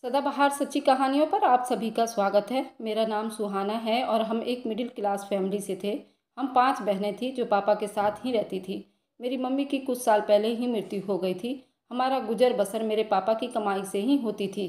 सदाबहार सच्ची कहानियों पर आप सभी का स्वागत है। मेरा नाम सुहाना है और हम एक मिडिल क्लास फैमिली से थे। हम 5 बहनें थी जो पापा के साथ ही रहती थी। मेरी मम्मी की कुछ साल पहले ही मृत्यु हो गई थी। हमारा गुजर बसर मेरे पापा की कमाई से ही होती थी।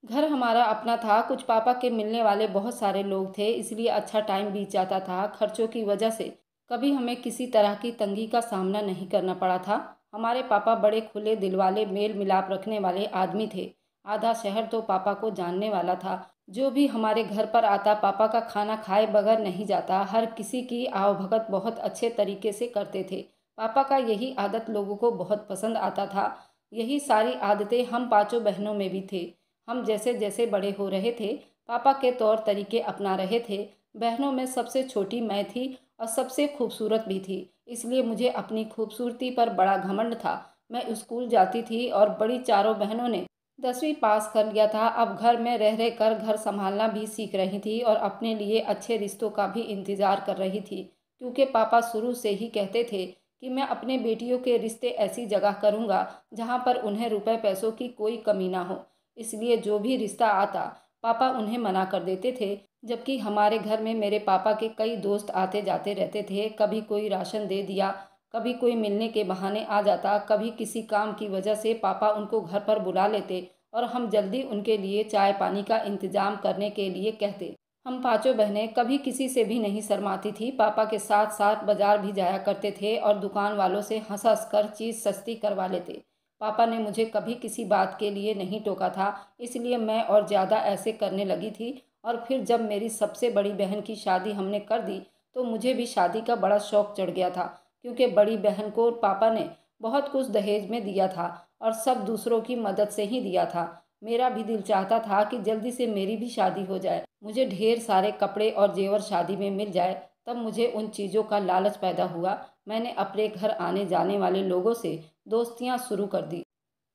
घर हमारा अपना था। कुछ पापा के मिलने वाले बहुत सारे लोग थे, इसलिए अच्छा टाइम बीत जाता था। खर्चों की वजह से कभी हमें किसी तरह की तंगी का सामना नहीं करना पड़ा था। हमारे पापा बड़े खुले दिल वाले, मेल मिलाप रखने वाले आदमी थे। आधा शहर तो पापा को जानने वाला था। जो भी हमारे घर पर आता पापा का खाना खाए बगैर नहीं जाता। हर किसी की आवभगत बहुत अच्छे तरीके से करते थे। पापा का यही आदत लोगों को बहुत पसंद आता था। यही सारी आदतें हम पांचों बहनों में भी थे। हम जैसे जैसे बड़े हो रहे थे, पापा के तौर तरीके अपना रहे थे। बहनों में सबसे छोटी मैं थी और सबसे खूबसूरत भी थी, इसलिए मुझे अपनी खूबसूरती पर बड़ा घमंड था। मैं स्कूल जाती थी और बड़ी चारों बहनों ने 10वीं पास कर लिया था। अब घर में रह रह कर घर संभालना भी सीख रही थी और अपने लिए अच्छे रिश्तों का भी इंतज़ार कर रही थी, क्योंकि पापा शुरू से ही कहते थे कि मैं अपने बेटियों के रिश्ते ऐसी जगह करूँगा जहाँ पर उन्हें रुपए पैसों की कोई कमी ना हो। इसलिए जो भी रिश्ता आता पापा उन्हें मना कर देते थे। जबकि हमारे घर में मेरे पापा के कई दोस्त आते जाते रहते थे। कभी कोई राशन दे दिया, कभी कोई मिलने के बहाने आ जाता, कभी किसी काम की वजह से पापा उनको घर पर बुला लेते और हम जल्दी उनके लिए चाय पानी का इंतजाम करने के लिए कहते। हम पांचों बहनें कभी किसी से भी नहीं शर्माती थी। पापा के साथ साथ बाजार भी जाया करते थे और दुकान वालों से हंस हंस कर चीज़ सस्ती करवा लेते। पापा ने मुझे कभी किसी बात के लिए नहीं टोका था, इसलिए मैं और ज़्यादा ऐसे करने लगी थी। और फिर जब मेरी सबसे बड़ी बहन की शादी हमने कर दी तो मुझे भी शादी का बड़ा शौक चढ़ गया था, क्योंकि बड़ी बहन को पापा ने बहुत कुछ दहेज में दिया था और सब दूसरों की मदद से ही दिया था। मेरा भी दिल चाहता था कि जल्दी से मेरी भी शादी हो जाए, मुझे ढेर सारे कपड़े और जेवर शादी में मिल जाए। तब मुझे उन चीज़ों का लालच पैदा हुआ। मैंने अपने घर आने जाने वाले लोगों से दोस्तियां शुरू कर दी।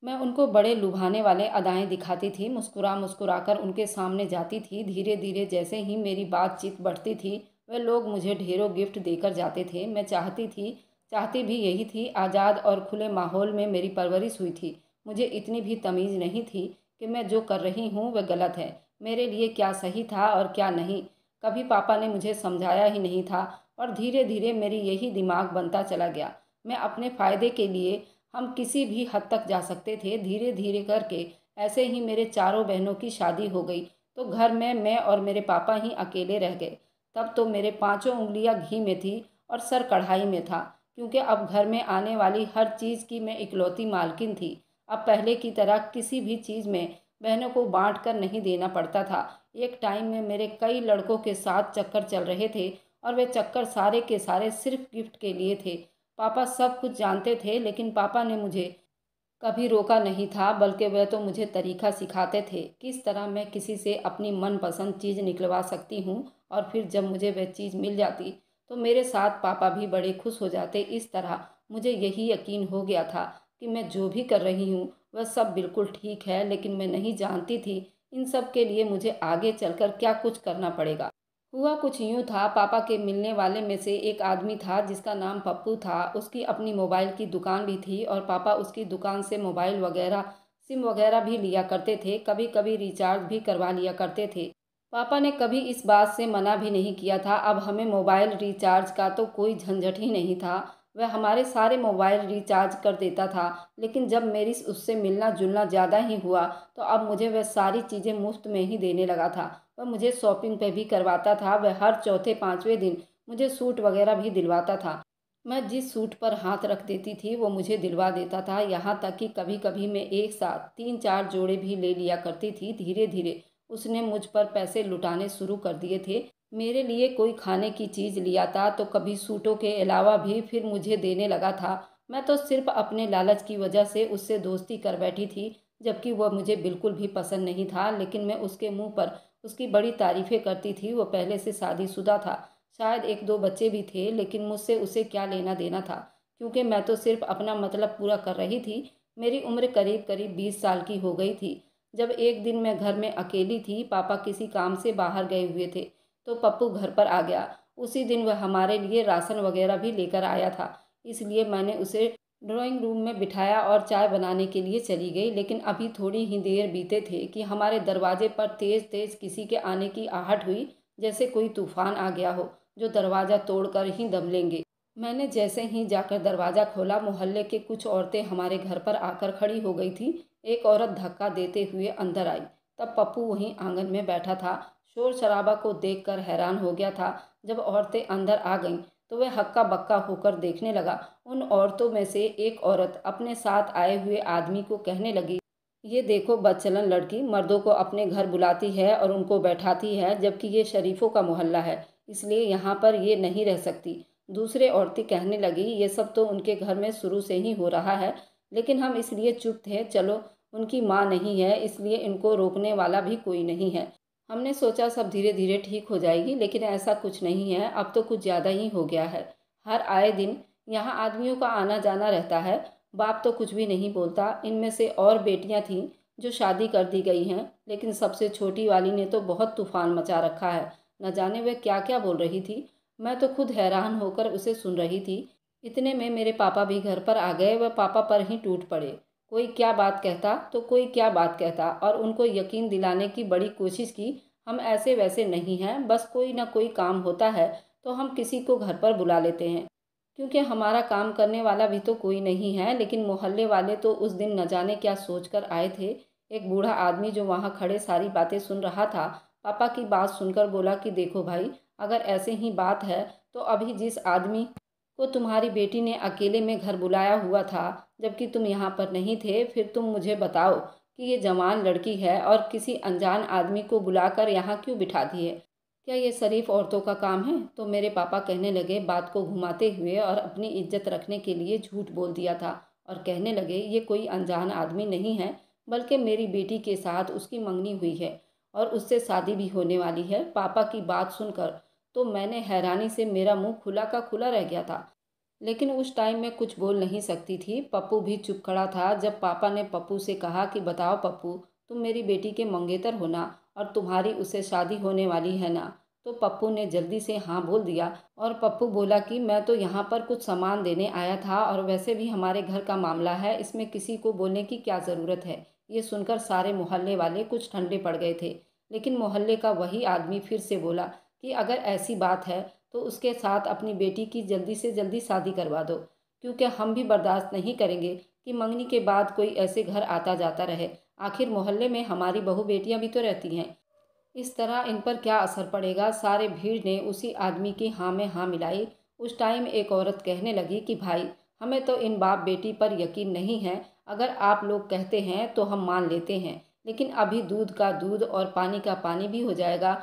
मैं उनको बड़े लुभाने वाले अदाएं दिखाती थी, मुस्कुरा मुस्कुरा कर उनके सामने जाती थी। धीरे धीरे जैसे ही मेरी बातचीत बढ़ती थी, वे लोग मुझे ढेरों गिफ्ट देकर जाते थे। मैं चाहती भी यही थी। आज़ाद और खुले माहौल में मेरी परवरिश हुई थी। मुझे इतनी भी तमीज़ नहीं थी कि मैं जो कर रही हूँ वह गलत है। मेरे लिए क्या सही था और क्या नहीं, कभी पापा ने मुझे समझाया ही नहीं था। और धीरे धीरे मेरी यही दिमाग बनता चला गया। मैं अपने फ़ायदे के लिए हम किसी भी हद तक जा सकते थे। धीरे धीरे करके ऐसे ही मेरे चारों बहनों की शादी हो गई तो घर में मैं और मेरे पापा ही अकेले रह गए। तब तो मेरे पांचों उंगलियां घी में थी और सर कढ़ाई में था, क्योंकि अब घर में आने वाली हर चीज़ की मैं इकलौती मालकिन थी। अब पहले की तरह किसी भी चीज़ में बहनों को बांट कर नहीं देना पड़ता था। एक टाइम में मेरे कई लड़कों के साथ चक्कर चल रहे थे और वे चक्कर सारे के सारे सिर्फ गिफ्ट के लिए थे। पापा सब कुछ जानते थे, लेकिन पापा ने मुझे कभी रोका नहीं था, बल्कि वह तो मुझे तरीका सिखाते थे किस तरह मैं किसी से अपनी मनपसंद चीज़ निकलवा सकती हूँ। और फिर जब मुझे वह चीज़ मिल जाती तो मेरे साथ पापा भी बड़े खुश हो जाते। इस तरह मुझे यही यकीन हो गया था कि मैं जो भी कर रही हूँ वह सब बिल्कुल ठीक है। लेकिन मैं नहीं जानती थी इन सब के लिए मुझे आगे चलकर क्या कुछ करना पड़ेगा। हुआ कुछ यूँ था, पापा के मिलने वाले में से एक आदमी था जिसका नाम पप्पू था। उसकी अपनी मोबाइल की दुकान भी थी और पापा उसकी दुकान से मोबाइल वगैरह, सिम वगैरह भी लिया करते थे। कभी कभी रिचार्ज भी करवा लिया करते थे। पापा ने कभी इस बात से मना भी नहीं किया था। अब हमें मोबाइल रिचार्ज का तो कोई झंझट ही नहीं था। वह हमारे सारे मोबाइल रिचार्ज कर देता था। लेकिन जब मेरी उससे मिलना जुलना ज़्यादा ही हुआ तो अब मुझे वह सारी चीज़ें मुफ्त में ही देने लगा था। वह मुझे शॉपिंग पे भी करवाता था। वह हर चौथे पाँचवें दिन मुझे सूट वगैरह भी दिलवाता था। मैं जिस सूट पर हाथ रख देती थी वो मुझे दिलवा देता था। यहाँ तक कि कभी कभी मैं एक साथ 3-4 जोड़े भी ले लिया करती थी। धीरे धीरे उसने मुझ पर पैसे लुटाने शुरू कर दिए थे। मेरे लिए कोई खाने की चीज़ लिया था तो कभी सूटों के अलावा भी फिर मुझे देने लगा था। मैं तो सिर्फ अपने लालच की वजह से उससे दोस्ती कर बैठी थी, जबकि वह मुझे बिल्कुल भी पसंद नहीं था। लेकिन मैं उसके मुंह पर उसकी बड़ी तारीफ़ें करती थी। वो पहले से शादीशुदा था, शायद 1-2 बच्चे भी थे, लेकिन मुझसे उसे क्या लेना देना था, क्योंकि मैं तो सिर्फ अपना मतलब पूरा कर रही थी। मेरी उम्र करीब करीब 20 साल की हो गई थी जब एक दिन मैं घर में अकेली थी। पापा किसी काम से बाहर गए हुए थे तो पप्पू घर पर आ गया। उसी दिन वह हमारे लिए राशन वगैरह भी लेकर आया था, इसलिए मैंने उसे ड्राइंग रूम में बिठाया और चाय बनाने के लिए चली गई, लेकिन अभी थोड़ी ही देर बीते थे कि हमारे दरवाजे पर तेज तेज किसी के आने की आहट हुई, जैसे कोई तूफान आ गया हो जो दरवाज़ा तोड़कर ही दम लेंगे। मैंने जैसे ही जाकर दरवाज़ा खोला, मोहल्ले के कुछ औरतें हमारे घर पर आकर खड़ी हो गई थी। एक औरत धक्का देते हुए अंदर आई। तब पप्पू वहीं आंगन में बैठा था। शोर शराबा को देखकर हैरान हो गया था। जब औरतें अंदर आ गईं तो वह हक्का बक्का होकर देखने लगा। उन औरतों में से एक औरत अपने साथ आए हुए आदमी को कहने लगी, ये देखो बदचलन लड़की मर्दों को अपने घर बुलाती है और उनको बैठाती है, जबकि ये शरीफों का मोहल्ला है, इसलिए यहाँ पर ये नहीं रह सकती। दूसरे औरतें कहने लगी, ये सब तो उनके घर में शुरू से ही हो रहा है, लेकिन हम इसलिए चुप थे। चलो, उनकी माँ नहीं है, इसलिए इनको रोकने वाला भी कोई नहीं है। हमने सोचा सब धीरे धीरे ठीक हो जाएगी, लेकिन ऐसा कुछ नहीं है। अब तो कुछ ज़्यादा ही हो गया है। हर आए दिन यहाँ आदमियों का आना जाना रहता है। बाप तो कुछ भी नहीं बोलता। इनमें से और बेटियां थीं जो शादी कर दी गई हैं, लेकिन सबसे छोटी वाली ने तो बहुत तूफान मचा रखा है। न जाने वह क्या क्या बोल रही थी। मैं तो खुद हैरान होकर उसे सुन रही थी। इतने में मेरे पापा भी घर पर आ गए। वह पापा पर ही टूट पड़े। कोई क्या बात कहता तो कोई क्या बात कहता, और उनको यकीन दिलाने की बड़ी कोशिश की। हम ऐसे वैसे नहीं हैं, बस कोई ना कोई काम होता है तो हम किसी को घर पर बुला लेते हैं, क्योंकि हमारा काम करने वाला भी तो कोई नहीं है। लेकिन मोहल्ले वाले तो उस दिन न जाने क्या सोचकर आए थे। एक बूढ़ा आदमी जो वहाँ खड़े सारी बातें सुन रहा था, पापा की बात सुनकर बोला कि देखो भाई, अगर ऐसे ही बात है तो अभी जिस आदमी को तुम्हारी बेटी ने अकेले में घर बुलाया हुआ था, जबकि तुम यहाँ पर नहीं थे, फिर तुम मुझे बताओ कि ये जवान लड़की है और किसी अनजान आदमी को बुलाकर यहाँ क्यों बिठा दी है। क्या ये शरीफ औरतों का काम है? तो मेरे पापा कहने लगे, बात को घुमाते हुए, और अपनी इज्जत रखने के लिए झूठ बोल दिया था। और कहने लगे, ये कोई अनजान आदमी नहीं है, बल्कि मेरी बेटी के साथ उसकी मंगनी हुई है और उससे शादी भी होने वाली है। पापा की बात सुनकर तो मैंने हैरानी से, मेरा मुंह खुला का खुला रह गया था, लेकिन उस टाइम मैं कुछ बोल नहीं सकती थी। पप्पू भी चुप खड़ा था। जब पापा ने पप्पू से कहा कि बताओ पप्पू, तुम मेरी बेटी के मंगेतर हो ना, और तुम्हारी उससे शादी होने वाली है ना, तो पप्पू ने जल्दी से हाँ बोल दिया। और पप्पू बोला कि मैं तो यहाँ पर कुछ सामान देने आया था, और वैसे भी हमारे घर का मामला है, इसमें किसी को बोलने की क्या ज़रूरत है। ये सुनकर सारे मोहल्ले वाले कुछ ठंडे पड़ गए थे। लेकिन मोहल्ले का वही आदमी फिर से बोला कि अगर ऐसी बात है तो उसके साथ अपनी बेटी की जल्दी से जल्दी शादी करवा दो, क्योंकि हम भी बर्दाश्त नहीं करेंगे कि मंगनी के बाद कोई ऐसे घर आता जाता रहे। आखिर मोहल्ले में हमारी बहू बेटियां भी तो रहती हैं। इस तरह इन पर क्या असर पड़ेगा। सारे भीड़ ने उसी आदमी की हाँ में हाँ मिलाई। उस टाइम एक औरत कहने लगी कि भाई, हमें तो इन बाप बेटी पर यकीन नहीं है। अगर आप लोग कहते हैं तो हम मान लेते हैं, लेकिन अभी दूध का दूध और पानी का पानी भी हो जाएगा।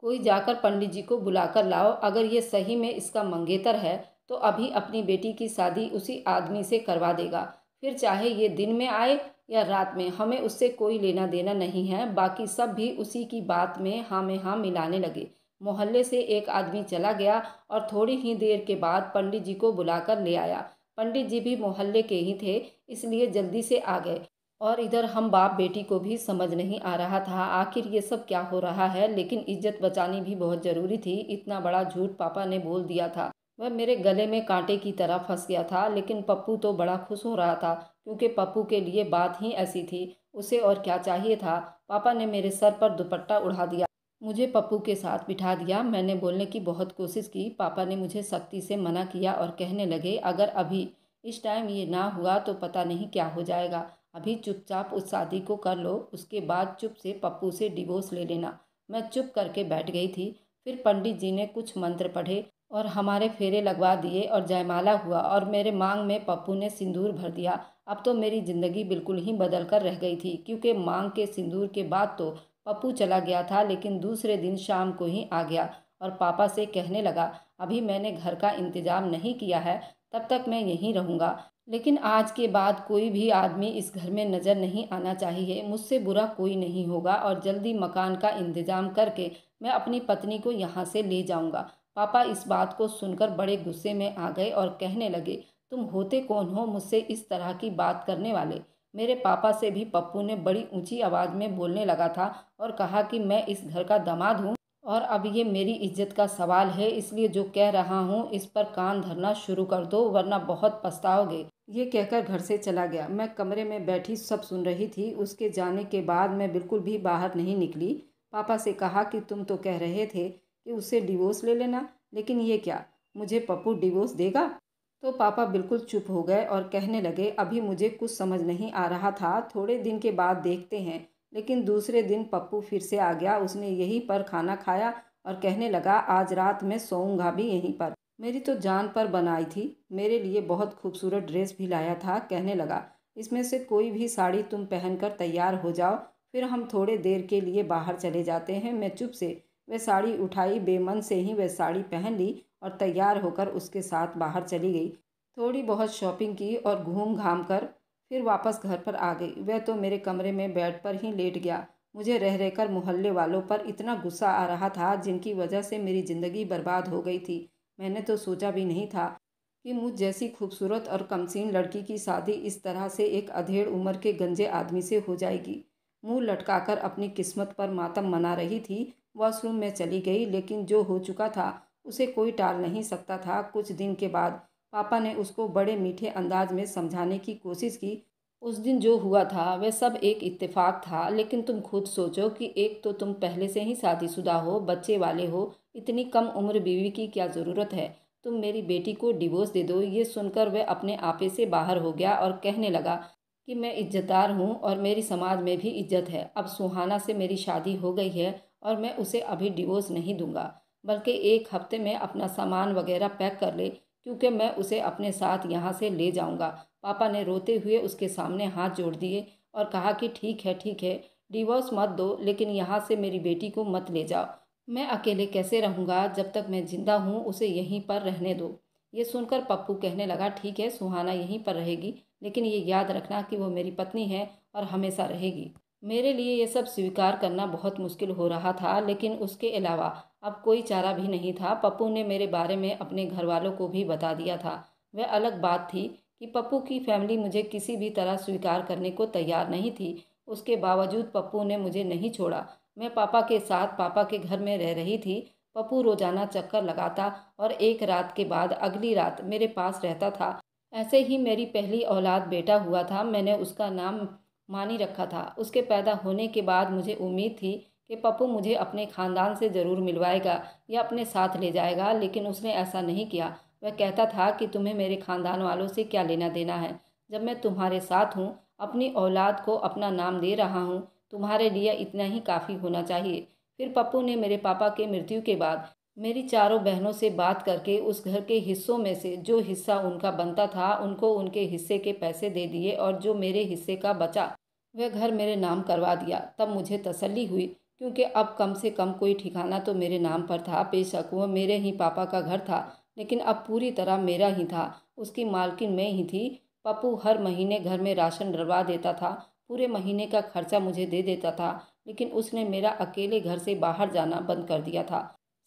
कोई जाकर पंडित जी को बुलाकर लाओ। अगर ये सही में इसका मंगेतर है तो अभी अपनी बेटी की शादी उसी आदमी से करवा देगा। फिर चाहे ये दिन में आए या रात में, हमें उससे कोई लेना देना नहीं है। बाकी सब भी उसी की बात में हाँ मिलाने लगे। मोहल्ले से एक आदमी चला गया और थोड़ी ही देर के बाद पंडित जी को बुलाकर ले आया। पंडित जी भी मोहल्ले के ही थे, इसलिए जल्दी से आ गए। और इधर हम बाप बेटी को भी समझ नहीं आ रहा था आखिर ये सब क्या हो रहा है। लेकिन इज्जत बचानी भी बहुत ज़रूरी थी। इतना बड़ा झूठ पापा ने बोल दिया था, वह मेरे गले में कांटे की तरह फंस गया था। लेकिन पप्पू तो बड़ा खुश हो रहा था, क्योंकि पप्पू के लिए बात ही ऐसी थी। उसे और क्या चाहिए था। पापा ने मेरे सर पर दुपट्टा उड़ा दिया, मुझे पप्पू के साथ बिठा दिया। मैंने बोलने की बहुत कोशिश की। पापा ने मुझे सख्ती से मना किया और कहने लगे, अगर अभी इस टाइम ये ना हुआ तो पता नहीं क्या हो जाएगा। अभी चुपचाप उस शादी को कर लो, उसके बाद चुप से पप्पू से डिवोर्स ले लेना। मैं चुप करके बैठ गई थी। फिर पंडित जी ने कुछ मंत्र पढ़े और हमारे फेरे लगवा दिए और जयमाला हुआ, और मेरे मांग में पप्पू ने सिंदूर भर दिया। अब तो मेरी ज़िंदगी बिल्कुल ही बदल कर रह गई थी, क्योंकि मांग के सिंदूर के बाद तो पप्पू चला गया था, लेकिन दूसरे दिन शाम को ही आ गया और पापा से कहने लगा, अभी मैंने घर का इंतज़ाम नहीं किया है, तब तक मैं यहीं रहूँगा, लेकिन आज के बाद कोई भी आदमी इस घर में नज़र नहीं आना चाहिए। मुझसे बुरा कोई नहीं होगा और जल्दी मकान का इंतज़ाम करके मैं अपनी पत्नी को यहाँ से ले जाऊँगा। पापा इस बात को सुनकर बड़े गुस्से में आ गए और कहने लगे, तुम होते कौन हो मुझसे इस तरह की बात करने वाले। मेरे पापा से भी पप्पू ने बड़ी ऊंची आवाज़ में बोलने लगा था और कहा कि मैं इस घर का दामाद हूँ और अब ये मेरी इज्जत का सवाल है, इसलिए जो कह रहा हूँ इस पर कान धरना शुरू कर दो, वरना बहुत पछताओगे। ये कहकर घर से चला गया। मैं कमरे में बैठी सब सुन रही थी। उसके जाने के बाद मैं बिल्कुल भी बाहर नहीं निकली। पापा से कहा कि तुम तो कह रहे थे कि उससे डिवोर्स ले लेना, लेकिन ये क्या, मुझे पप्पू डिवोर्स देगा? तो पापा बिल्कुल चुप हो गए और कहने लगे, अभी मुझे कुछ समझ नहीं आ रहा था, थोड़े दिन के बाद देखते हैं। लेकिन दूसरे दिन पप्पू फिर से आ गया। उसने यहीं पर खाना खाया और कहने लगा, आज रात मैं सोऊंगा भी यहीं पर। मेरी तो जान पर बनाई थी। मेरे लिए बहुत खूबसूरत ड्रेस भी लाया था। कहने लगा, इसमें से कोई भी साड़ी तुम पहनकर तैयार हो जाओ, फिर हम थोड़े देर के लिए बाहर चले जाते हैं। मैं चुप से वह साड़ी उठाई, बेमन से ही वह साड़ी पहन ली और तैयार होकर उसके साथ बाहर चली गई। थोड़ी बहुत शॉपिंग की और घूम घाम कर फिर वापस घर पर आ गई। वह तो मेरे कमरे में बेड पर ही लेट गया। मुझे रह रहकर मोहल्ले वालों पर इतना गुस्सा आ रहा था, जिनकी वजह से मेरी ज़िंदगी बर्बाद हो गई थी। मैंने तो सोचा भी नहीं था कि मुझ जैसी खूबसूरत और कमसीन लड़की की शादी इस तरह से एक अधेड़ उम्र के गंजे आदमी से हो जाएगी। मुंह लटकाकर अपनी किस्मत पर मातम मना रही थी। वॉशरूम में चली गई, लेकिन जो हो चुका था उसे कोई टाल नहीं सकता था। कुछ दिन के बाद पापा ने उसको बड़े मीठे अंदाज में समझाने की कोशिश की। उस दिन जो हुआ था वह सब एक इत्तेफाक था, लेकिन तुम खुद सोचो कि एक तो तुम पहले से ही शादीशुदा हो, बच्चे वाले हो, इतनी कम उम्र बीवी की क्या ज़रूरत है? तुम मेरी बेटी को डिवोर्स दे दो। ये सुनकर वह अपने आपे से बाहर हो गया और कहने लगा कि मैं इज्जतदार हूँ और मेरी समाज में भी इज्जत है। अब सुहाना से मेरी शादी हो गई है और मैं उसे अभी डिवोर्स नहीं दूंगा, बल्कि एक हफ्ते में अपना सामान वगैरह पैक कर ले, क्योंकि मैं उसे अपने साथ यहाँ से ले जाऊँगा। पापा ने रोते हुए उसके सामने हाथ जोड़ दिए और कहा कि ठीक है, डिवोर्स मत दो, लेकिन यहाँ से मेरी बेटी को मत ले जाओ। मैं अकेले कैसे रहूँगा? जब तक मैं जिंदा हूँ उसे यहीं पर रहने दो। ये सुनकर पप्पू कहने लगा, ठीक है, सुहाना यहीं पर रहेगी, लेकिन ये याद रखना कि वो मेरी पत्नी है और हमेशा रहेगी। मेरे लिए ये सब स्वीकार करना बहुत मुश्किल हो रहा था, लेकिन उसके अलावा अब कोई चारा भी नहीं था। पप्पू ने मेरे बारे में अपने घर वालों को भी बता दिया था। वह अलग बात थी कि पप्पू की फैमिली मुझे किसी भी तरह स्वीकार करने को तैयार नहीं थी। उसके बावजूद पप्पू ने मुझे नहीं छोड़ा। मैं पापा के साथ पापा के घर में रह रही थी। पप्पू रोजाना चक्कर लगाता और एक रात के बाद अगली रात मेरे पास रहता था। ऐसे ही मेरी पहली औलाद बेटा हुआ था। मैंने उसका नाम मानी रखा था। उसके पैदा होने के बाद मुझे उम्मीद थी कि पप्पू मुझे अपने ख़ानदान से ज़रूर मिलवाएगा या अपने साथ ले जाएगा, लेकिन उसने ऐसा नहीं किया। वह कहता था कि तुम्हें मेरे ख़ानदान वालों से क्या लेना देना है, जब मैं तुम्हारे साथ हूँ, अपनी औलाद को अपना नाम दे रहा हूँ, तुम्हारे लिए इतना ही काफ़ी होना चाहिए। फिर पप्पू ने मेरे पापा के मृत्यु के बाद मेरी चारों बहनों से बात करके उस घर के हिस्सों में से जो हिस्सा उनका बनता था उनको उनके हिस्से के पैसे दे दिए, और जो मेरे हिस्से का बचा वह घर मेरे नाम करवा दिया। तब मुझे तसल्ली हुई, क्योंकि अब कम से कम कोई ठिकाना तो मेरे नाम पर था। बेशक वह मेरे ही पापा का घर था, लेकिन अब पूरी तरह मेरा ही था। उसकी मालकिन मैं ही थी। पप्पू हर महीने घर में राशन डलवा देता था, पूरे महीने का खर्चा मुझे दे देता था, लेकिन उसने मेरा अकेले घर से बाहर जाना बंद कर दिया था।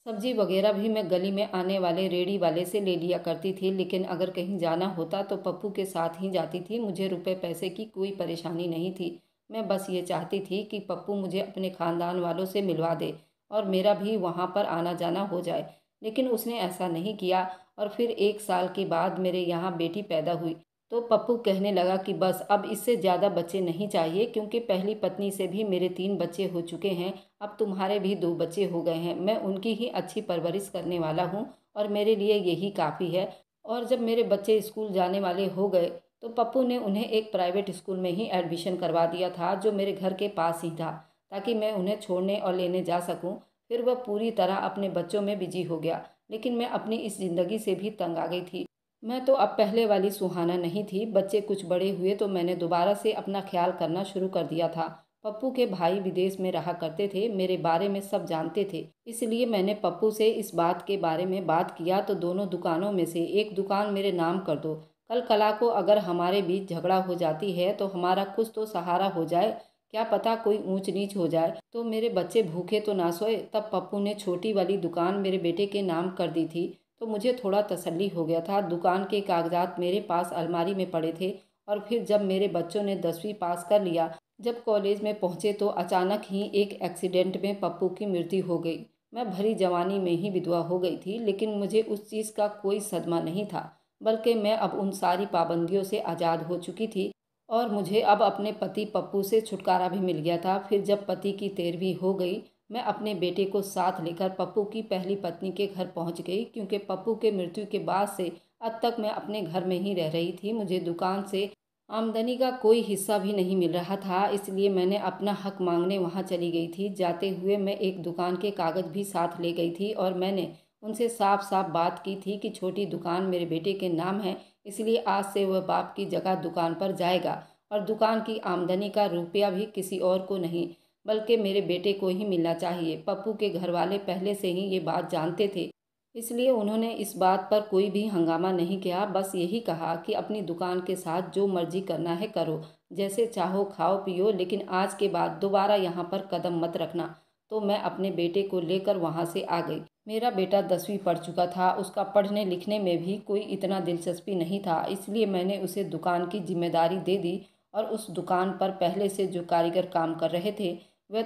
सब्जी वगैरह भी मैं गली में आने वाले रेडी वाले से ले लिया करती थी, लेकिन अगर कहीं जाना होता तो पप्पू के साथ ही जाती थी। मुझे रुपए पैसे की कोई परेशानी नहीं थी। मैं बस ये चाहती थी कि पप्पू मुझे अपने ख़ानदान वालों से मिलवा दे और मेरा भी वहाँ पर आना जाना हो जाए, लेकिन उसने ऐसा नहीं किया। और फिर एक साल के बाद मेरे यहाँ बेटी पैदा हुई तो पप्पू कहने लगा कि बस अब इससे ज़्यादा बच्चे नहीं चाहिए, क्योंकि पहली पत्नी से भी मेरे 3 बच्चे हो चुके हैं। अब तुम्हारे भी 2 बच्चे हो गए हैं। मैं उनकी ही अच्छी परवरिश करने वाला हूँ और मेरे लिए यही काफ़ी है। और जब मेरे बच्चे स्कूल जाने वाले हो गए तो पप्पू ने उन्हें एक प्राइवेट स्कूल में ही एडमिशन करवा दिया था, जो मेरे घर के पास ही था, ताकि मैं उन्हें छोड़ने और लेने जा सकूं। फिर वह पूरी तरह अपने बच्चों में बिजी हो गया, लेकिन मैं अपनी इस ज़िंदगी से भी तंग आ गई थी। मैं तो अब पहले वाली सुहाना नहीं थी। बच्चे कुछ बड़े हुए तो मैंने दोबारा से अपना ख्याल करना शुरू कर दिया था। पप्पू के भाई विदेश में रहा करते थे, मेरे बारे में सब जानते थे, इसलिए मैंने पप्पू से इस बात के बारे में बात किया तो दोनों दुकानों में से एक दुकान मेरे नाम कर दो। कल कला को अगर हमारे बीच झगड़ा हो जाती है तो हमारा कुछ तो सहारा हो जाए। क्या पता कोई ऊंच नीच हो जाए तो मेरे बच्चे भूखे तो ना सोए। तब पप्पू ने छोटी वाली दुकान मेरे बेटे के नाम कर दी थी, तो मुझे थोड़ा तसल्ली हो गया था। दुकान के कागजात मेरे पास अलमारी में पड़े थे। और फिर जब मेरे बच्चों ने 10वीं पास कर लिया, जब कॉलेज में पहुंचे तो अचानक ही एक एक्सीडेंट में पप्पू की मृत्यु हो गई। मैं भरी जवानी में ही विधवा हो गई थी, लेकिन मुझे उस चीज़ का कोई सदमा नहीं था, बल्कि मैं अब उन सारी पाबंदियों से आज़ाद हो चुकी थी और मुझे अब अपने पति पप्पू से छुटकारा भी मिल गया था। फिर जब पति की 13वीं हो गई, मैं अपने बेटे को साथ लेकर पप्पू की पहली पत्नी के घर पहुंच गई, क्योंकि पप्पू के मृत्यु के बाद से अब तक मैं अपने घर में ही रह रही थी। मुझे दुकान से आमदनी का कोई हिस्सा भी नहीं मिल रहा था, इसलिए मैंने अपना हक मांगने वहां चली गई थी। जाते हुए मैं एक दुकान के कागज़ भी साथ ले गई थी और मैंने उनसे साफ साफ बात की थी कि छोटी दुकान मेरे बेटे के नाम है, इसलिए आज से वह बाप की जगह दुकान पर जाएगा और दुकान की आमदनी का रुपया भी किसी और को नहीं, बल्कि मेरे बेटे को ही मिलना चाहिए। पप्पू के घर वाले पहले से ही ये बात जानते थे, इसलिए उन्होंने इस बात पर कोई भी हंगामा नहीं किया। बस यही कहा कि अपनी दुकान के साथ जो मर्जी करना है करो, जैसे चाहो खाओ पियो, लेकिन आज के बाद दोबारा यहाँ पर कदम मत रखना। तो मैं अपने बेटे को लेकर वहाँ से आ गई। मेरा बेटा 10वीं पढ़ चुका था, उसका पढ़ने लिखने में भी कोई इतना दिलचस्पी नहीं था, इसलिए मैंने उसे दुकान की जिम्मेदारी दे दी और उस दुकान पर पहले से जो कारीगर काम कर रहे थे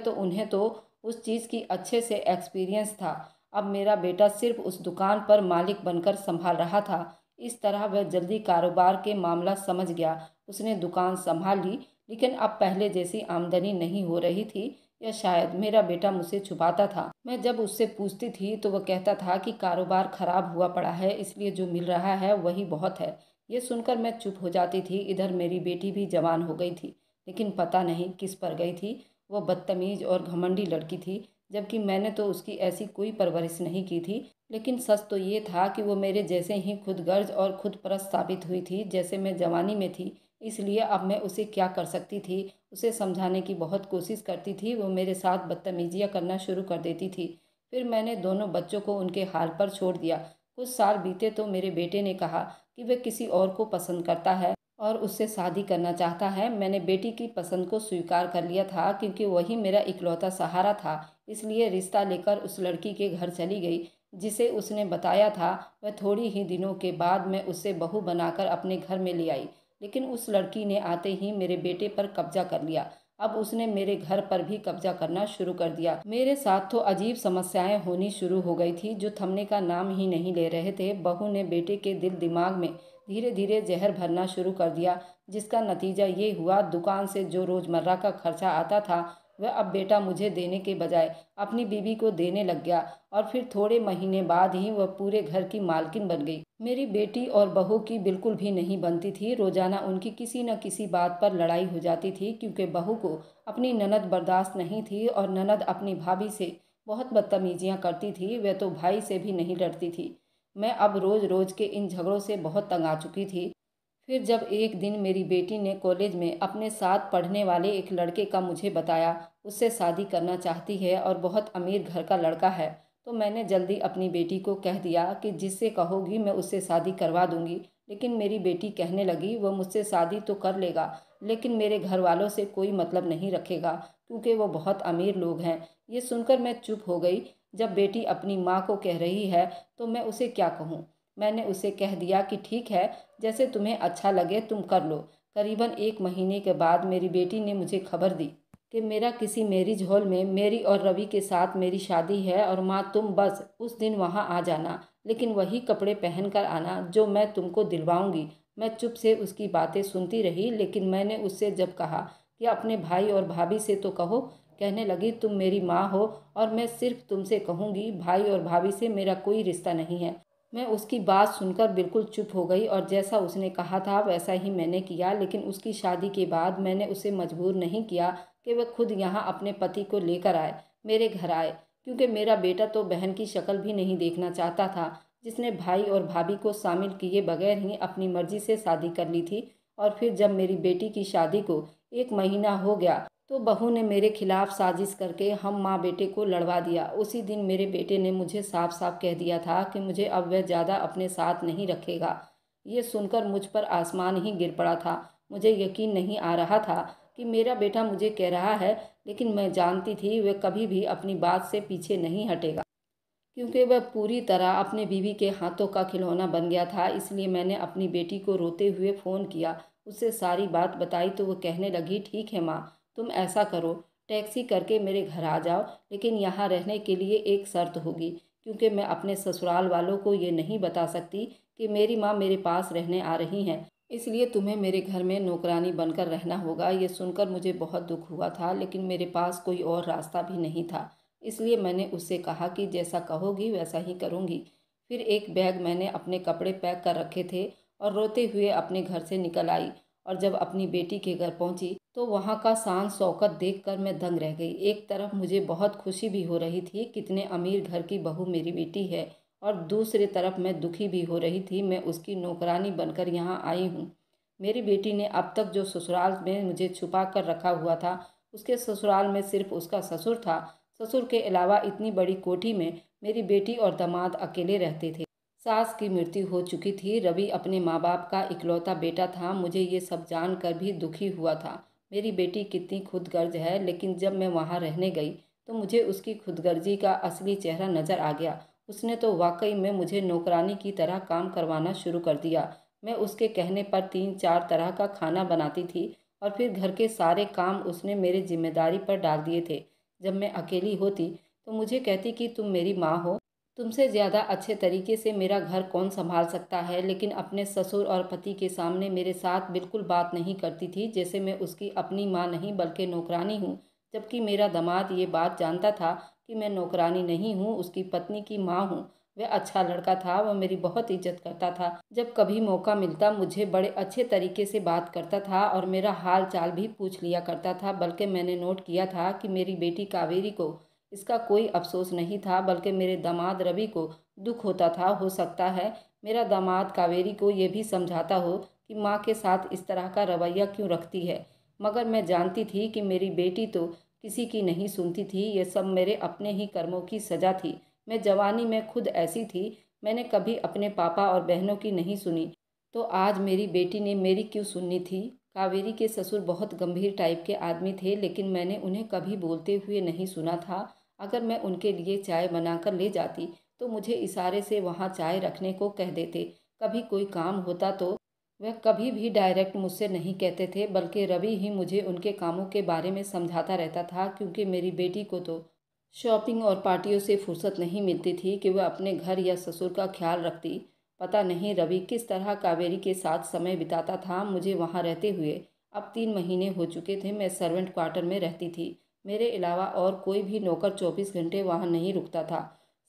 उन्हें तो उस चीज़ की अच्छे से एक्सपीरियंस था। अब मेरा बेटा सिर्फ उस दुकान पर मालिक बनकर संभाल रहा था। इस तरह वह जल्दी कारोबार के मामला समझ गया। उसने दुकान संभाल ली, लेकिन अब पहले जैसी आमदनी नहीं हो रही थी, या शायद मेरा बेटा मुझसे छुपाता था। मैं जब उससे पूछती थी तो वह कहता था कि कारोबार खराब हुआ पड़ा है, इसलिए जो मिल रहा है वही बहुत है। ये सुनकर मैं चुप हो जाती थी। इधर मेरी बेटी भी जवान हो गई थी, लेकिन पता नहीं किस पर गई थी। वह बदतमीज और घमंडी लड़की थी, जबकि मैंने तो उसकी ऐसी कोई परवरिश नहीं की थी। लेकिन सच तो ये था कि वो मेरे जैसे ही खुदगर्ज और खुदपरस्त साबित हुई थी जैसे मैं जवानी में थी। इसलिए अब मैं उसे क्या कर सकती थी? उसे समझाने की बहुत कोशिश करती थी, वो मेरे साथ बदतमीजियाँ करना शुरू कर देती थी। फिर मैंने दोनों बच्चों को उनके हाल पर छोड़ दिया। कुछ साल बीते तो मेरे बेटे ने कहा कि वह किसी और को पसंद करता है और उससे शादी करना चाहता है। मैंने बेटी की पसंद को स्वीकार कर लिया था, क्योंकि वही मेरा इकलौता सहारा था। इसलिए रिश्ता लेकर उस लड़की के घर चली गई जिसे उसने बताया था। वह थोड़ी ही दिनों के बाद मैं उससे बहू बनाकर अपने घर में ले आई, लेकिन उस लड़की ने आते ही मेरे बेटे पर कब्जा कर लिया। अब उसने मेरे घर पर भी कब्जा करना शुरू कर दिया। मेरे साथ तो अजीब समस्याएं होनी शुरू हो गई थी, जो थमने का नाम ही नहीं ले रहे थे। बहू ने बेटे के दिल दिमाग में धीरे धीरे जहर भरना शुरू कर दिया, जिसका नतीजा ये हुआ, दुकान से जो रोजमर्रा का खर्चा आता था वह अब बेटा मुझे देने के बजाय अपनी बीवी को देने लग गया और फिर थोड़े महीने बाद ही वह पूरे घर की मालकिन बन गई। मेरी बेटी और बहू की बिल्कुल भी नहीं बनती थी। रोजाना उनकी किसी न किसी बात पर लड़ाई हो जाती थी, क्योंकि बहू को अपनी ननद बर्दाश्त नहीं थी और ननद अपनी भाभी से बहुत बदतमीजियाँ करती थी। वह तो भाई से भी नहीं डरती थी। मैं अब रोज रोज के इन झगड़ों से बहुत तंग आ चुकी थी। फिर जब एक दिन मेरी बेटी ने कॉलेज में अपने साथ पढ़ने वाले एक लड़के का मुझे बताया, उससे शादी करना चाहती है और बहुत अमीर घर का लड़का है, तो मैंने जल्दी अपनी बेटी को कह दिया कि जिससे कहोगी मैं उससे शादी करवा दूंगी। लेकिन मेरी बेटी कहने लगी वह मुझसे शादी तो कर लेगा, लेकिन मेरे घर वालों से कोई मतलब नहीं रखेगा, क्योंकि वो बहुत अमीर लोग हैं। ये सुनकर मैं चुप हो गई। जब बेटी अपनी माँ को कह रही है तो मैं उसे क्या कहूँ। मैंने उसे कह दिया कि ठीक है, जैसे तुम्हें अच्छा लगे तुम कर लो। करीबन 1 महीने के बाद मेरी बेटी ने मुझे खबर दी कि मेरा किसी मैरिज हॉल में मेरी और रवि के साथ मेरी शादी है और माँ तुम बस उस दिन वहाँ आ जाना, लेकिन वही कपड़े पहन कर आना जो मैं तुमको दिलवाऊंगी। मैं चुप से उसकी बातें सुनती रही, लेकिन मैंने उससे जब कहा कि अपने भाई और भाभी से तो कहो, कहने लगी तुम मेरी माँ हो और मैं सिर्फ तुमसे कहूँगी, भाई और भाभी से मेरा कोई रिश्ता नहीं है। मैं उसकी बात सुनकर बिल्कुल चुप हो गई और जैसा उसने कहा था वैसा ही मैंने किया। लेकिन उसकी शादी के बाद मैंने उसे मजबूर नहीं किया कि वह खुद यहाँ अपने पति को लेकर आए, मेरे घर आए, क्योंकि मेरा बेटा तो बहन की शक्ल भी नहीं देखना चाहता था, जिसने भाई और भाभी को शामिल किए बगैर ही अपनी मर्जी से शादी कर ली थी। और फिर जब मेरी बेटी की शादी को 1 महीना हो गया तो बहू ने मेरे खिलाफ साजिश करके हम माँ बेटे को लड़वा दिया। उसी दिन मेरे बेटे ने मुझे साफ साफ कह दिया था कि मुझे अब वह ज़्यादा अपने साथ नहीं रखेगा। ये सुनकर मुझ पर आसमान ही गिर पड़ा था। मुझे यकीन नहीं आ रहा था कि मेरा बेटा मुझे कह रहा है, लेकिन मैं जानती थी वह कभी भी अपनी बात से पीछे नहीं हटेगा, क्योंकि वह पूरी तरह अपने बीवी के हाथों का खिलौना बन गया था। इसलिए मैंने अपनी बेटी को रोते हुए फ़ोन किया, उससे सारी बात बताई तो वो कहने लगी ठीक है माँ, तुम ऐसा करो, टैक्सी करके मेरे घर आ जाओ, लेकिन यहाँ रहने के लिए एक शर्त होगी, क्योंकि मैं अपने ससुराल वालों को ये नहीं बता सकती कि मेरी माँ मेरे पास रहने आ रही हैं। इसलिए तुम्हें मेरे घर में नौकरानी बनकर रहना होगा। ये सुनकर मुझे बहुत दुख हुआ था, लेकिन मेरे पास कोई और रास्ता भी नहीं था। इसलिए मैंने उससे कहा कि जैसा कहोगी वैसा ही करूँगी। फिर एक बैग मैंने अपने कपड़े पैक कर रखे थे और रोते हुए अपने घर से निकल आई। और जब अपनी बेटी के घर पहुंची तो वहां का शान शौकत देखकर मैं दंग रह गई। एक तरफ मुझे बहुत खुशी भी हो रही थी, कितने अमीर घर की बहू मेरी बेटी है, और दूसरी तरफ मैं दुखी भी हो रही थी, मैं उसकी नौकरानी बनकर यहाँ आई हूँ। मेरी बेटी ने अब तक जो ससुराल में मुझे छुपा कर रखा हुआ था, उसके ससुराल में सिर्फ उसका ससुर था। ससुर के अलावा इतनी बड़ी कोठी में मेरी बेटी और दामाद अकेले रहते थे। सास की मृत्यु हो चुकी थी। रवि अपने माँ बाप का इकलौता बेटा था। मुझे ये सब जानकर भी दुखी हुआ था। मेरी बेटी कितनी खुदगर्ज है, लेकिन जब मैं वहाँ रहने गई तो मुझे उसकी खुदगर्जी का असली चेहरा नजर आ गया। उसने तो वाकई में मुझे नौकरानी की तरह काम करवाना शुरू कर दिया। मैं उसके कहने पर 3-4 तरह का खाना बनाती थी और फिर घर के सारे काम उसने मेरी जिम्मेदारी पर डाल दिए थे। जब मैं अकेली होती तो मुझे कहती कि तुम मेरी माँ हो, तुमसे ज़्यादा अच्छे तरीके से मेरा घर कौन संभाल सकता है। लेकिन अपने ससुर और पति के सामने मेरे साथ बिल्कुल बात नहीं करती थी, जैसे मैं उसकी अपनी माँ नहीं बल्कि नौकरानी हूँ। जबकि मेरा दामाद ये बात जानता था कि मैं नौकरानी नहीं हूँ, उसकी पत्नी की माँ हूँ। वह अच्छा लड़का था, वह मेरी बहुत इज्जत करता था। जब कभी मौका मिलता मुझे बड़े अच्छे तरीके से बात करता था और मेरा हाल चाल भी पूछ लिया करता था। बल्कि मैंने नोट किया था कि मेरी बेटी कावेरी को इसका कोई अफसोस नहीं था, बल्कि मेरे दामाद रवि को दुख होता था। हो सकता है मेरा दामाद कावेरी को ये भी समझाता हो कि माँ के साथ इस तरह का रवैया क्यों रखती है। मगर मैं जानती थी कि मेरी बेटी तो किसी की नहीं सुनती थी। ये सब मेरे अपने ही कर्मों की सजा थी। मैं जवानी में खुद ऐसी थी, मैंने कभी अपने पापा और बहनों की नहीं सुनी, तो आज मेरी बेटी ने मेरी क्यों सुननी थी। कावेरी के ससुर बहुत गंभीर टाइप के आदमी थे, लेकिन मैंने उन्हें कभी बोलते हुए नहीं सुना था। अगर मैं उनके लिए चाय बनाकर ले जाती तो मुझे इशारे से वहाँ चाय रखने को कह देते। कभी कोई काम होता तो वह कभी भी डायरेक्ट मुझसे नहीं कहते थे, बल्कि रवि ही मुझे उनके कामों के बारे में समझाता रहता था, क्योंकि मेरी बेटी को तो शॉपिंग और पार्टियों से फुर्सत नहीं मिलती थी कि वह अपने घर या ससुर का ख्याल रखती। पता नहीं रवि किस तरह कावेरी के साथ समय बिताता था मुझे वहाँ रहते हुए। अब 3 महीने हो चुके थे मैं सर्वेंट क्वार्टर में रहती थी। मेरे अलावा और कोई भी नौकर 24 घंटे वहाँ नहीं रुकता था।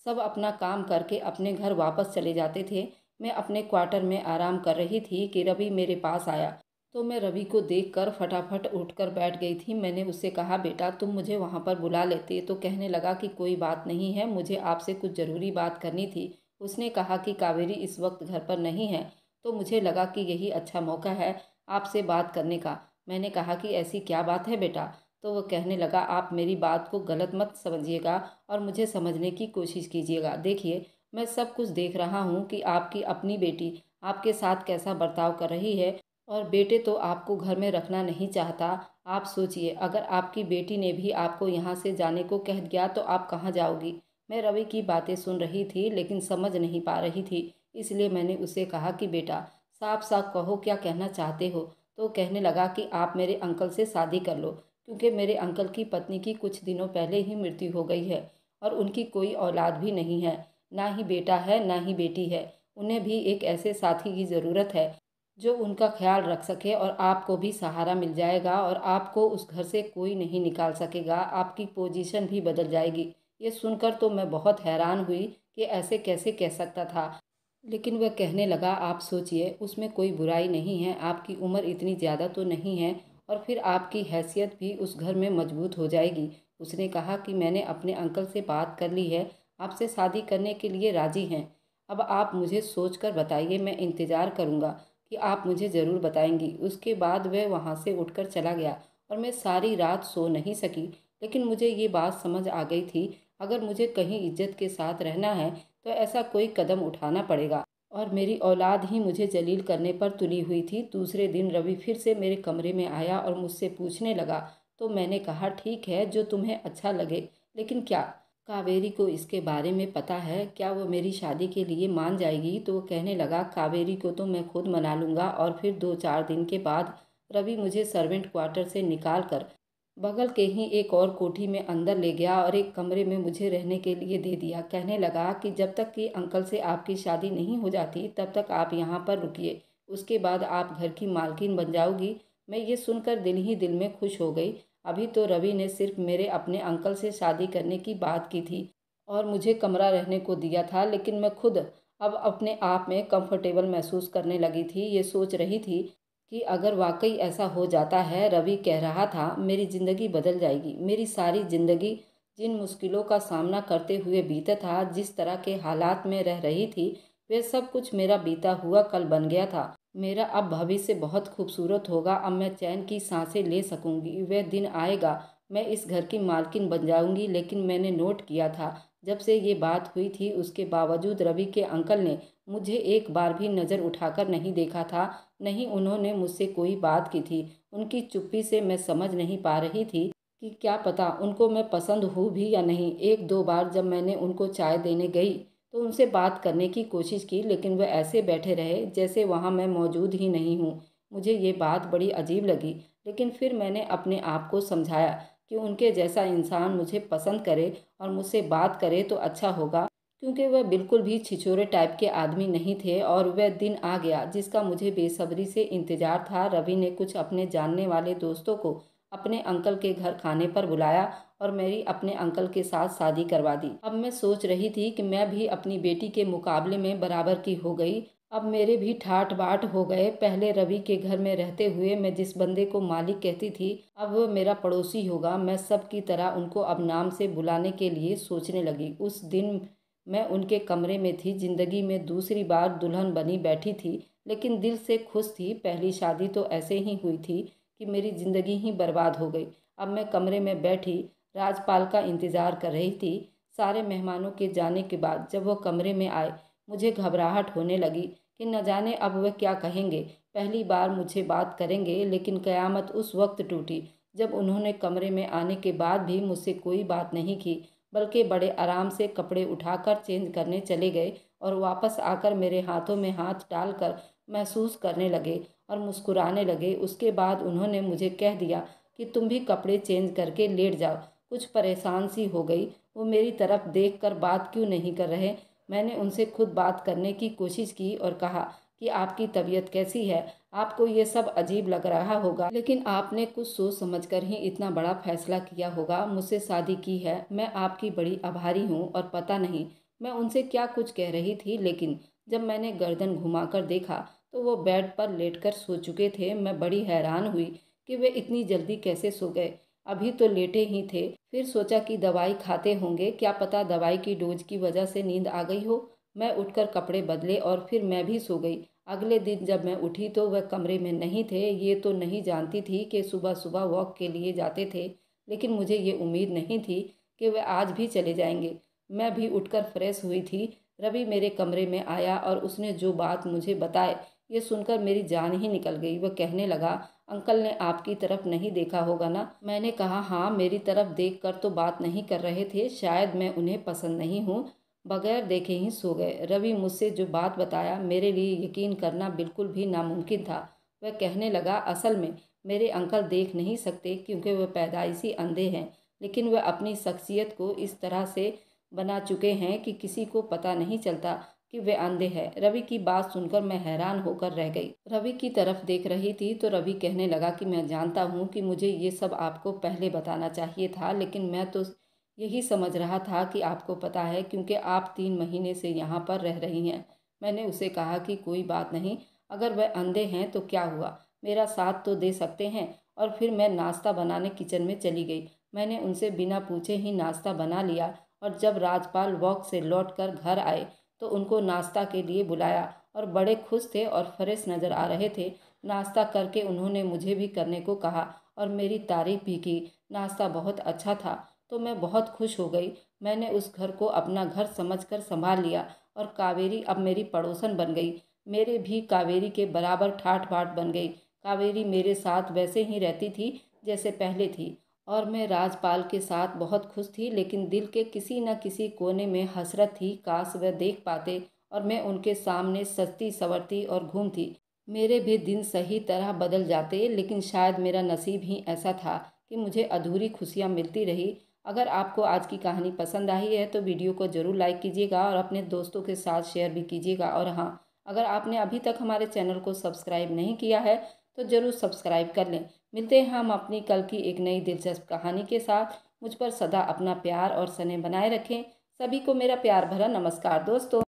सब अपना काम करके अपने घर वापस चले जाते थे। मैं अपने क्वार्टर में आराम कर रही थी कि रवि मेरे पास आया। तो मैं रवि को देखकर फटाफट उठकर बैठ गई थी। मैंने उससे कहा, बेटा तुम मुझे वहाँ पर बुला लेते। तो कहने लगा कि कोई बात नहीं है, मुझे आपसे कुछ ज़रूरी बात करनी थी। उसने कहा कि कावेरी इस वक्त घर पर नहीं है, तो मुझे लगा कि यही अच्छा मौका है आपसे बात करने का। मैंने कहा कि ऐसी क्या बात है बेटा। तो वो कहने लगा, आप मेरी बात को गलत मत समझिएगा और मुझे समझने की कोशिश कीजिएगा। देखिए, मैं सब कुछ देख रहा हूँ कि आपकी अपनी बेटी आपके साथ कैसा बर्ताव कर रही है, और बेटे तो आपको घर में रखना नहीं चाहता। आप सोचिए, अगर आपकी बेटी ने भी आपको यहाँ से जाने को कह दिया तो आप कहाँ जाओगी। मैं रवि की बातें सुन रही थी, लेकिन समझ नहीं पा रही थी। इसलिए मैंने उसे कहा कि बेटा साफ साफ कहो, क्या कहना चाहते हो। तो कहने लगा कि आप मेरे अंकल से शादी कर लो, क्योंकि मेरे अंकल की पत्नी की कुछ दिनों पहले ही मृत्यु हो गई है और उनकी कोई औलाद भी नहीं है। ना ही बेटा है ना ही बेटी है। उन्हें भी एक ऐसे साथी की ज़रूरत है जो उनका ख्याल रख सके, और आपको भी सहारा मिल जाएगा और आपको उस घर से कोई नहीं निकाल सकेगा। आपकी पोजीशन भी बदल जाएगी। ये सुनकर तो मैं बहुत हैरान हुई कि ऐसे कैसे कह सकता था। लेकिन वह कहने लगा, आप सोचिए, उसमें कोई बुराई नहीं है। आपकी उम्र इतनी ज़्यादा तो नहीं है, और फिर आपकी हैसियत भी उस घर में मजबूत हो जाएगी। उसने कहा कि मैंने अपने अंकल से बात कर ली है, आपसे शादी करने के लिए राज़ी हैं। अब आप मुझे सोच कर बताइए, मैं इंतज़ार करूँगा कि आप मुझे ज़रूर बताएंगी। उसके बाद वह वहाँ से उठकर चला गया और मैं सारी रात सो नहीं सकी। लेकिन मुझे ये बात समझ आ गई थी, अगर मुझे कहीं इज्जत के साथ रहना है तो ऐसा कोई कदम उठाना पड़ेगा, और मेरी औलाद ही मुझे जलील करने पर तुली हुई थी। दूसरे दिन रवि फिर से मेरे कमरे में आया और मुझसे पूछने लगा। तो मैंने कहा, ठीक है, जो तुम्हें अच्छा लगे, लेकिन क्या कावेरी को इसके बारे में पता है? क्या वो मेरी शादी के लिए मान जाएगी? तो वो कहने लगा, कावेरी को तो मैं खुद मना लूँगा। और फिर 2-4 दिन के बाद रवि मुझे सर्वेंट क्वार्टर से निकाल कर बगल के ही एक और कोठी में अंदर ले गया और एक कमरे में मुझे रहने के लिए दे दिया। कहने लगा कि जब तक कि अंकल से आपकी शादी नहीं हो जाती तब तक आप यहाँ पर रुकिए, उसके बाद आप घर की मालकिन बन जाओगी। मैं ये सुनकर दिल ही दिल में खुश हो गई। अभी तो रवि ने सिर्फ मेरे अपने अंकल से शादी करने की बात की थी और मुझे कमरा रहने को दिया था, लेकिन मैं खुद अब अपने आप में कंफर्टेबल महसूस करने लगी थी। ये सोच रही थी कि अगर वाकई ऐसा हो जाता है, रवि कह रहा था, मेरी ज़िंदगी बदल जाएगी। मेरी सारी ज़िंदगी जिन मुश्किलों का सामना करते हुए बीता था, जिस तरह के हालात में रह रही थी, वे सब कुछ मेरा बीता हुआ कल बन गया था। मेरा अब भविष्य बहुत खूबसूरत होगा। अब मैं चैन की सांसें ले सकूंगी। वह दिन आएगा, मैं इस घर की मालकिन बन जाऊंगी। लेकिन मैंने नोट किया था, जब से ये बात हुई थी उसके बावजूद रवि के अंकल ने मुझे एक बार भी नज़र उठाकर नहीं देखा था। नहीं उन्होंने मुझसे कोई बात की थी। उनकी चुप्पी से मैं समझ नहीं पा रही थी कि क्या पता उनको मैं पसंद हूँ भी या नहीं। एक दो बार जब मैंने उनको चाय देने गई तो उनसे बात करने की कोशिश की, लेकिन वह ऐसे बैठे रहे जैसे वहाँ मैं मौजूद ही नहीं हूँ। मुझे ये बात बड़ी अजीब लगी, लेकिन फिर मैंने अपने आप को समझाया कि उनके जैसा इंसान मुझे पसंद करे और मुझसे बात करे तो अच्छा होगा, क्योंकि वह बिल्कुल भी छिछोरे टाइप के आदमी नहीं थे। और वह दिन आ गया जिसका मुझे बेसब्री से इंतजार था। रवि ने कुछ अपने जानने वाले दोस्तों को अपने अंकल के घर खाने पर बुलाया और मेरी अपने अंकल के साथ शादी करवा दी। अब मैं सोच रही थी कि मैं भी अपनी बेटी के मुकाबले में बराबर की हो गई। अब मेरे भी ठाट बाट हो गए। पहले रवि के घर में रहते हुए मैं जिस बंदे को मालिक कहती थी, अब वह मेरा पड़ोसी होगा। मैं सब की तरह उनको अब नाम से बुलाने के लिए सोचने लगी। उस दिन मैं उनके कमरे में थी, जिंदगी में दूसरी बार दुल्हन बनी बैठी थी, लेकिन दिल से खुश थी। पहली शादी तो ऐसे ही हुई थी कि मेरी ज़िंदगी ही बर्बाद हो गई। अब मैं कमरे में बैठी राजपाल का इंतज़ार कर रही थी। सारे मेहमानों के जाने के बाद जब वह कमरे में आए, मुझे घबराहट होने लगी कि न जाने अब वह क्या कहेंगे। पहली बार मुझे बात करेंगे, लेकिन क़यामत उस वक्त टूटी जब उन्होंने कमरे में आने के बाद भी मुझसे कोई बात नहीं की, बल्कि बड़े आराम से कपड़े उठाकर चेंज करने चले गए और वापस आकर मेरे हाथों में हाथ डालकर महसूस करने लगे और मुस्कुराने लगे। उसके बाद उन्होंने मुझे कह दिया कि तुम भी कपड़े चेंज करके लेट जाओ। कुछ परेशान सी हो गई। वो मेरी तरफ देखकर बात क्यों नहीं कर रहे। मैंने उनसे खुद बात करने की कोशिश की और कहा कि आपकी तबीयत कैसी है। आपको ये सब अजीब लग रहा होगा, लेकिन आपने कुछ सोच समझकर ही इतना बड़ा फैसला किया होगा। मुझसे शादी की है। मैं आपकी बड़ी आभारी हूँ। और पता नहीं मैं उनसे क्या कुछ कह रही थी, लेकिन जब मैंने गर्दन घुमाकर देखा तो वो बेड पर लेटकर सो चुके थे। मैं बड़ी हैरान हुई कि वे इतनी जल्दी कैसे सो गए। अभी तो लेटे ही थे। फिर सोचा कि दवाई खाते होंगे, क्या पता दवाई की डोज की वजह से नींद आ गई हो। मैं उठकर कपड़े बदले और फिर मैं भी सो गई। अगले दिन जब मैं उठी तो वह कमरे में नहीं थे। ये तो नहीं जानती थी कि सुबह सुबह वॉक के लिए जाते थे, लेकिन मुझे ये उम्मीद नहीं थी कि वह आज भी चले जाएंगे। मैं भी उठकर फ्रेश हुई थी। रवि मेरे कमरे में आया और उसने जो बात मुझे बताए, ये सुनकर मेरी जान ही निकल गई। वह कहने लगा, अंकल ने आपकी तरफ नहीं देखा होगा ना। मैंने कहा, हाँ, मेरी तरफ देखकर तो बात नहीं कर रहे थे। शायद मैं उन्हें पसंद नहीं हूँ। बगैर देखे ही सो गए। रवि मुझसे जो बात बताया, मेरे लिए यकीन करना बिल्कुल भी नामुमकिन था। वह कहने लगा, असल में मेरे अंकल देख नहीं सकते क्योंकि वह पैदाइशी अंधे हैं, लेकिन वह अपनी शख्सियत को इस तरह से बना चुके हैं कि किसी को पता नहीं चलता कि वे अंधे हैं। रवि की बात सुनकर मैं हैरान होकर रह गई। रवि की तरफ देख रही थी तो रवि कहने लगा कि मैं जानता हूँ कि मुझे ये सब आपको पहले बताना चाहिए था, लेकिन मैं तो यही समझ रहा था कि आपको पता है, क्योंकि आप 3 महीने से यहाँ पर रह रही हैं। मैंने उसे कहा कि कोई बात नहीं, अगर वह अंधे हैं तो क्या हुआ, मेरा साथ तो दे सकते हैं। और फिर मैं नाश्ता बनाने किचन में चली गई। मैंने उनसे बिना पूछे ही नाश्ता बना लिया और जब राजपाल वॉक से लौटकर घर आए तो उनको नाश्ता के लिए बुलाया और बड़े खुश थे और फ्रेश नज़र आ रहे थे। नाश्ता करके उन्होंने मुझे भी करने को कहा और मेरी तारीफ भी की। नाश्ता बहुत अच्छा था तो मैं बहुत खुश हो गई। मैंने उस घर को अपना घर समझकर संभाल लिया और कावेरी अब मेरी पड़ोसन बन गई। मेरे भी कावेरी के बराबर ठाठ बाट बन गई। कावेरी मेरे साथ वैसे ही रहती थी जैसे पहले थी और मैं राजपाल के साथ बहुत खुश थी, लेकिन दिल के किसी न किसी कोने में हसरत थी, काश वह देख पाते और मैं उनके सामने सजती संवरती और घूमती। मेरे भी दिन सही तरह बदल जाते, लेकिन शायद मेरा नसीब ही ऐसा था कि मुझे अधूरी खुशियाँ मिलती रही। अगर आपको आज की कहानी पसंद आई है तो वीडियो को ज़रूर लाइक कीजिएगा और अपने दोस्तों के साथ शेयर भी कीजिएगा। और हाँ, अगर आपने अभी तक हमारे चैनल को सब्सक्राइब नहीं किया है तो ज़रूर सब्सक्राइब कर लें। मिलते हैं हम अपनी कल की एक नई दिलचस्प कहानी के साथ। मुझ पर सदा अपना प्यार और स्नेह बनाए रखें। सभी को मेरा प्यार भरा नमस्कार दोस्तों।